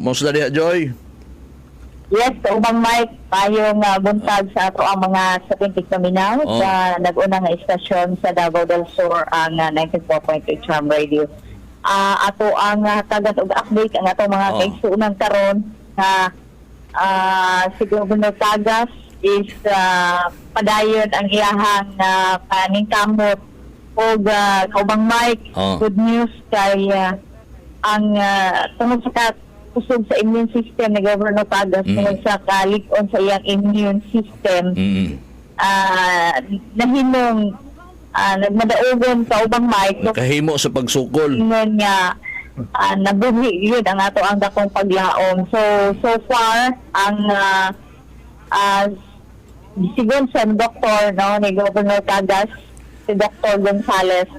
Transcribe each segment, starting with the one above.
Musta diha Joy? Yes, ubang Mike, tayong buntag sa ato ang mga satintik naminaw sa nag-una nga istasyon sa Davao del Sur ang 94.8 Charm Radio. Ato ang tagat og update ang ato mga kaigsuonan karon na si Governor Tagas is padayon ang iyahang paningkamot og ubang Mike. Good news kay ang tungod sa kusog sa immune system ni Governor Tagas tungod sa kalig-on sa iyang immune system nahimong nagmadaogon sa ubang Mike kahimo sa pagsukol ingon nga nabuhi yun ang ato ang dakong paglaom. So far ang sigon sa doktor no ni Governor Tagas, si Dr. Gonzales,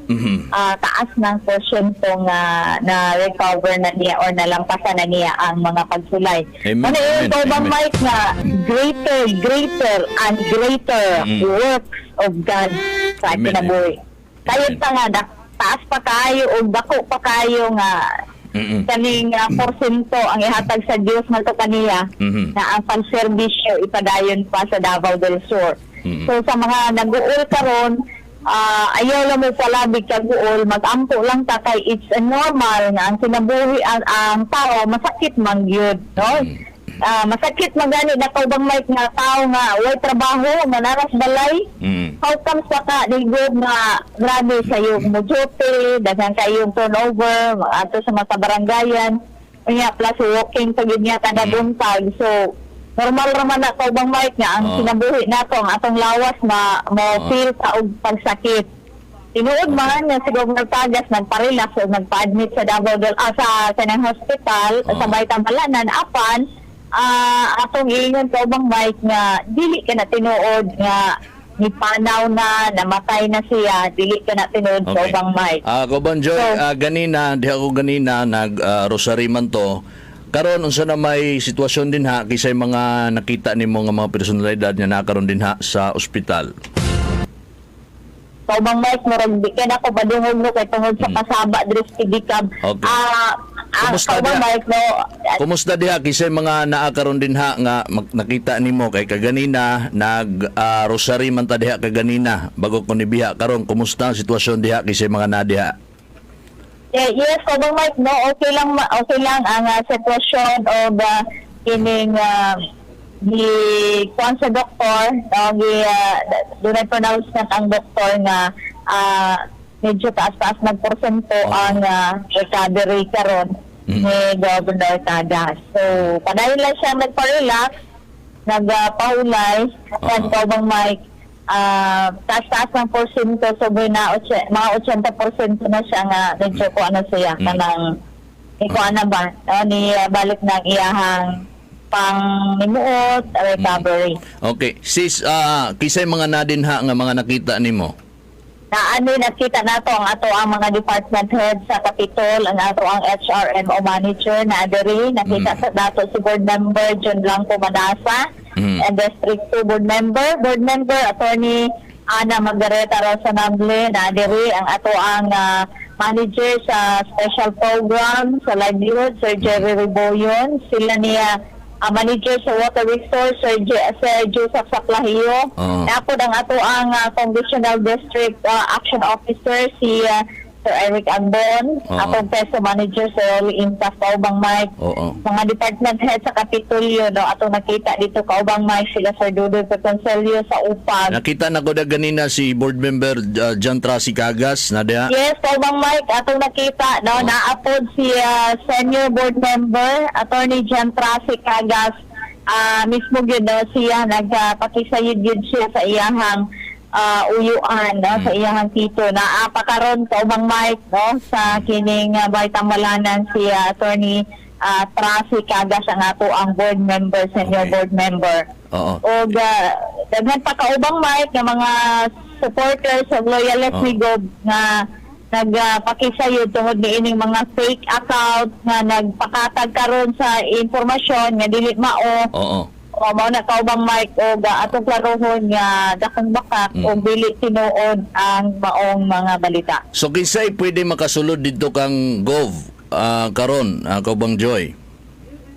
taas ng porsyento nga na-recover na niya or nalampasan na niya ang mga pagsulay. Ano yung ubang Mike na greater and greater works of God sa kinabuhi. Kayo pa nga, taas pa kayo o dako pa kayo nga kaning porsyento ang ihatag sa Diyos nga kaniya na ang pang-serbisyo ipadayon pa sa Davao del Sur. So sa mga nag-uul karon, ayaw lang mo palabig kag-uol, mag-ampo lang ta kay it's a normal nga ang kinabuhi ang tao masakit man gyud, no? Masakit man gani na ubang Mike nga tao nga way trabaho manaras balay. How comes pa ka digod nga grabe sa yung mojote, daghan kayong turnover ato sa mga barangayan, unya plus walking pagid niya kada buntag. So normal raman na ubang Mike nga ang kinabuhi nato ang atong lawas mo feel sa og pagsakit. Tinuod man nga si Governor Tagas nagpa-relax o nagpa-admit sa Davao del sa kanang hospital sa Baitang Balanan apan atong ingon sa ubang Mike nga dili ka na tinuod nga nipanaw na namatay na siya, dili ka na tinuod sa ubang Mike. Kauban Joy, ganina di ako ganina nag rosary man to. Karon unsa na may sitwasyon din ha kisay mga nakita nimo nga mga personalidad nga nakaron din ha sa ospital. Sa ubang Mike murag di kay ako badungog no kay tungod sa kasaba diri sa Pidicab. Kumusta diha? Mike, no? Kumusta diha kisay mga naakaron din ha nga nakita nimo kay kaganina nag rosary man ta diha kaganina bago ko nibiha karon kumusta ang sitwasyon diha kisay mga nadiha? Yes, ubang Mike, no, okay lang ang sitwasyon o kining di kuan sa doktor, dunay pronouncement ang doktor nga medyo taas-taas nagporsyento ang recovery karon ni Governor Tagas. So, padayon lang siya nagpa-relax, nagpaulay, at ubang Mike, taas-taas ng porsyento, so mga 80% na siya nga medyo ko ano siya, kanang ni balik ng iyahang pang-nimuot, recovery. Okay. Sis, kisay mga nadinha nga mga nakita nimo? Nakita nato ang mga department head sa Capitol, ang ato ang HRMO manager na adiri, nakita sa dato si board member John Blanco Manasa, and District 2 board member Attorney Ana Margareta Rosanable na adiri, ang ato ang manager sa special program sa livelihood Sir Jerry Riboyon, sila niya manager sa water resource Sir Joseph Saclahio. Tapos ang ato ang Congressional District Action Officer si Sir Eric Ambon, atong peso manager sa Rolly Intas kaubang Mike. Mga department head sa Kapitolyo no atong nakita dito kaubang Mike sila Sir Dudoy Peconcelio sa UPAG. Nakita na ko ganina si board member John Tracy Cagas na diha. Yes, kaubang Mike atong nakita no naapod si senior board member Attorney John Tracy Cagas, mismo gyud siya nagpakisayod gyud siya sa iyahang uyuan no sa iyang tito na pakaron sa ubang Mike no sa kining Baitang Balanan si Attorney Tracy Cagas ang ato ang board member, senior board member. O daghan pa ka ubang Mike nga mga supporters of loyalist ni Gob nga nagpakisayod tungod ni ining mga fake account nga nagpakatag karon sa impormasyon nga dili mao. Mao na kaubang Mike o atong klarohon nga dakong bakak o dili tinuod ang maong mga balita. So kinsay pwede makasulod dito kang Gov karon kaubang Joy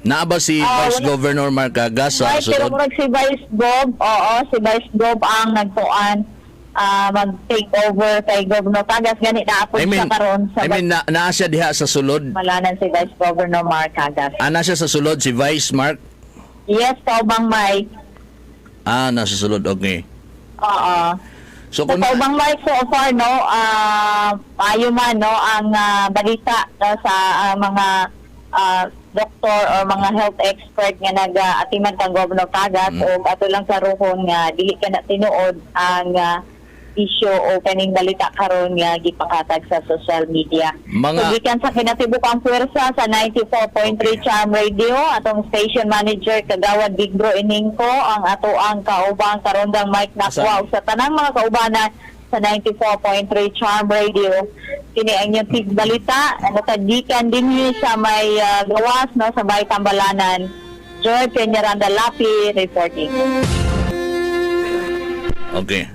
Naaba si Vice Governor Marcagas sa Right, pero sulod. murag si Vice Gov, oo, si Vice Gov ang nagtuan mag-take over kay Governor Cagas. Ganit na apod siya karon sa naa siya diha sa sulod. malanan si Vice Governor Mark Cagas. Ana siya sa sulod si Vice Mark. Yes, Kaubang Mike. Nasa sulod, okay. Oo. So So, kung Kaubang Mike, so far, no, payo man, no, ang balita no, sa mga doktor or mga health expert nga nag-atiman kang Governor Cagas o ato lang sa ruhon nga dili ka na tinuod ang issue o kaning balita karon nga gipakatag sa social media. Mga- So gikan sa kinatibukang puwersa sa 94.3 Charm Radio atong station manager Kagawad Big Bro Iningko ang ato ang kaubang karondang Mike Nakwa ug sa tanang mga kaubanan sa 94.3 Charm Radio. Kini ang inyong tigbalita natadikan din sa may gawas no sa Bay Tambalanan. Joy Peñaranda Lapi reporting. okay.